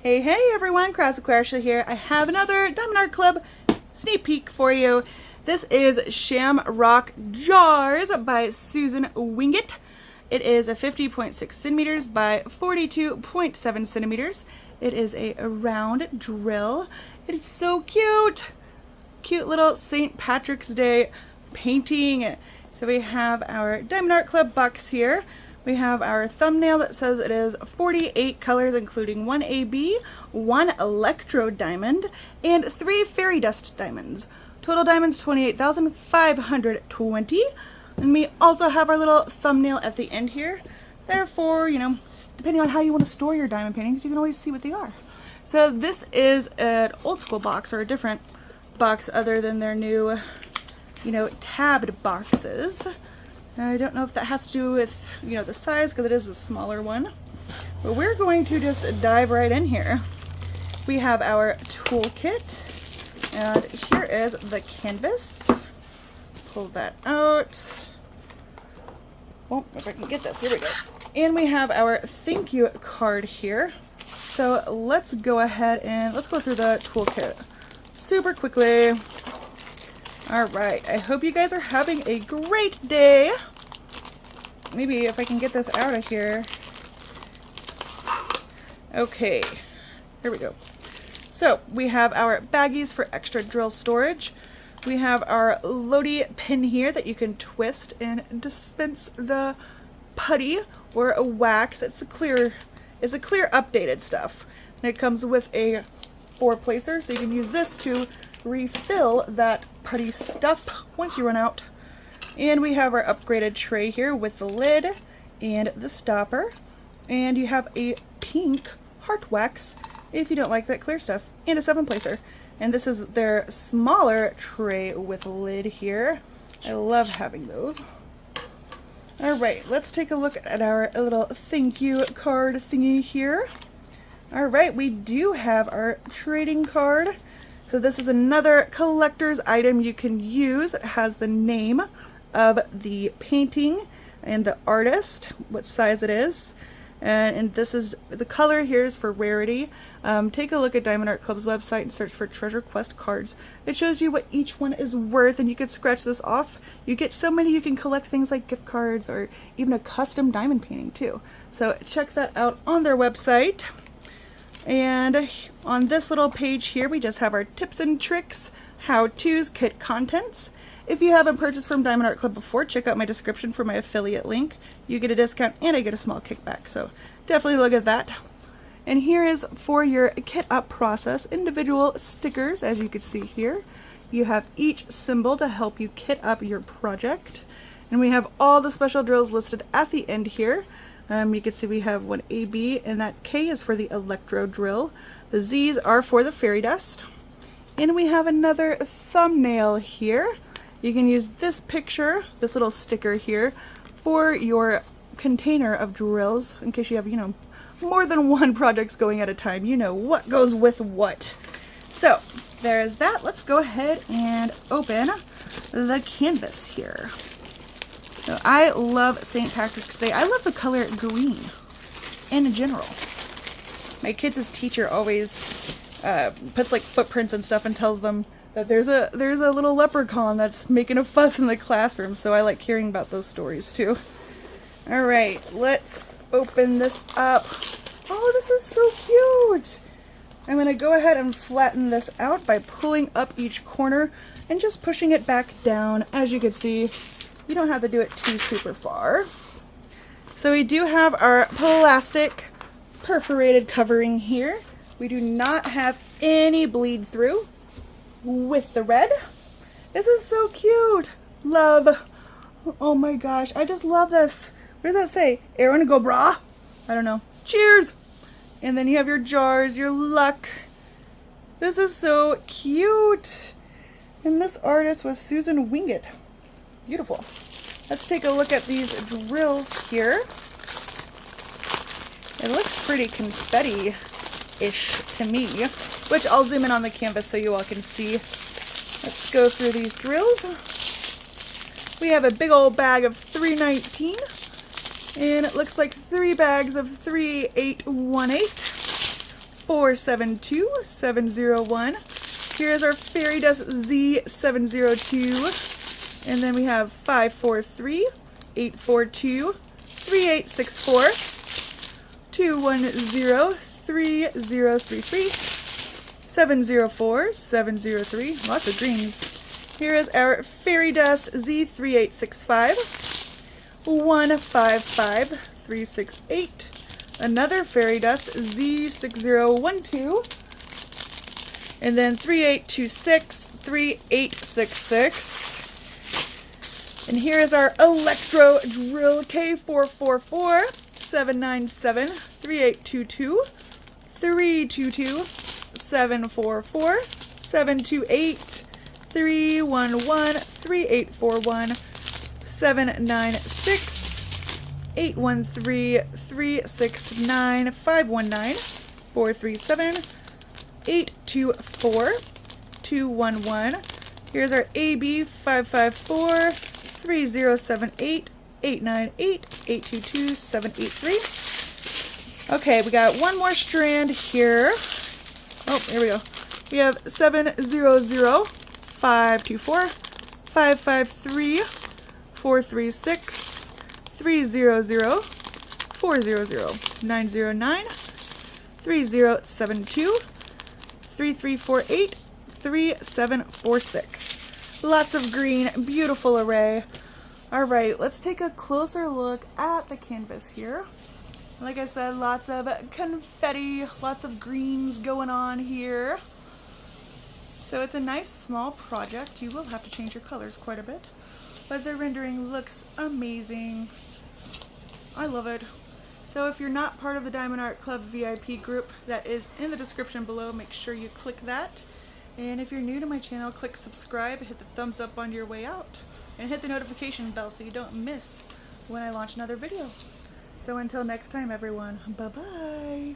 Hey, hey everyone, Clarsha here. I have another Diamond Art Club sneak peek for you. This is Shamrock Jars by Susan Winget. It is a 50.6 centimeters by 42.7 centimeters. It is a round drill. It is so cute. Cute little St. Patrick's Day painting. So we have our Diamond Art Club box here. We have our thumbnail that says it is 48 colors, including 1 AB, 1 electrode diamond, and 3 fairy dust diamonds. Total diamonds 28,520. And we also have our little thumbnail at the end here. Therefore, you know, depending on how you want to store your diamond paintings, you can always see what they are. So this is an old school box, or a different box other than their new, you know, tabbed boxes. I don't know if that has to do with, you know, the size, because it is a smaller one. But we're going to just dive right in here. We have our toolkit, and here is the canvas. Pull that out. Oh, if I can get this, here we go. And we have our thank you card here. So let's go ahead and let's go through the toolkit super quickly. All right, I hope you guys are having a great day. Maybe if I can get this out of here. Okay, here we go. So we have our baggies for extra drill storage. We have our Lodi pin here that you can twist and dispense the putty or a wax. It's a clear updated stuff. And it comes with a 4-placer, so you can use this to refill that putty stuff once you run out. And we have our upgraded tray here with the lid and the stopper. And you have a pink heart wax if you don't like that clear stuff, and a 7-placer. And this is their smaller tray with lid here. I love having those. Alright, let's take a look at our little thank you card thingy here. Alright, we do have our trading card. So this is another collector's item you can use. It has the name of the painting and the artist, what size it is. And this is, the color here is for rarity. Take a look at Diamond Art Club's website and search for Treasure Quest cards. It shows you what each one is worth, and you can scratch this off. You get so many, you can collect things like gift cards or even a custom diamond painting too. So check that out on their website. And on this little page here, we just have our tips and tricks, how-tos, kit contents. If you haven't purchased from Diamond Art Club before, check out my description for my affiliate link. You get a discount and I get a small kickback, so definitely look at that. And here is for your kit up process, individual stickers, as you can see here. You have each symbol to help you kit up your project. And we have all the special drills listed at the end here. You can see we have one AB, and that K is for the electro drill. The Z's are for the fairy dust. And we have another thumbnail here. You can use this picture, this little sticker here, for your container of drills, in case you have, you know, more than one projects going at a time. You know what goes with what. So there's that. Let's go ahead and open the canvas here. So I love St. Patrick's Day. I love the color green in general. My kids' teacher always puts like footprints and stuff and tells them that there's a little leprechaun that's making a fuss in the classroom. So I like hearing about those stories too. All right, let's open this up. Oh, this is so cute. I'm gonna go ahead and flatten this out by pulling up each corner and just pushing it back down. As you can see, you don't have to do it too super far. So we do have our plastic perforated covering here. We do not have any bleed through with the red. This is so cute. Love. Oh my gosh, I just love this. What does that say? Aaron go brah? I don't know. Cheers. And then you have your jars, your luck. This is so cute. And this artist was Susan Winget. Beautiful. Let's take a look at these drills here. It looks pretty confetti-ish to me, which I'll zoom in on the canvas so you all can see. Let's go through these drills. We have a big old bag of 319, and it looks like 3 bags of 3818, 472701. Here's our Fairy Dust Z702. And then we have 543-842, 3864, 210-3033, 704-703. Lots of greens. Here is our Fairy Dust Z3865, 155-368. Another Fairy Dust Z6012. And then 3826-3866. And here is our Electro Drill K444, 797-3822, 322, 744, 728, 311, 3841, 796, 813, 369, 519, 437, 824, 211. Here's our AB 554, 3078, 898, 822, 783. Okay, we got one more strand here. Oh, here we go. We have 700, 524, 553, 436, 300, 400, 909, 3072, 3348, 3746. Lots of green, beautiful array. All right, let's take a closer look at the canvas here. Like I said, lots of confetti, lots of greens going on here. So it's a nice small project. You will have to change your colors quite a bit, but the rendering looks amazing. I love it. So if you're not part of the Diamond Art Club VIP group, that is in the description below. Make sure you click that. And if you're new to my channel, click subscribe, hit the thumbs up on your way out, and hit the notification bell so you don't miss when I launch another video. So until next time, everyone, bye-bye.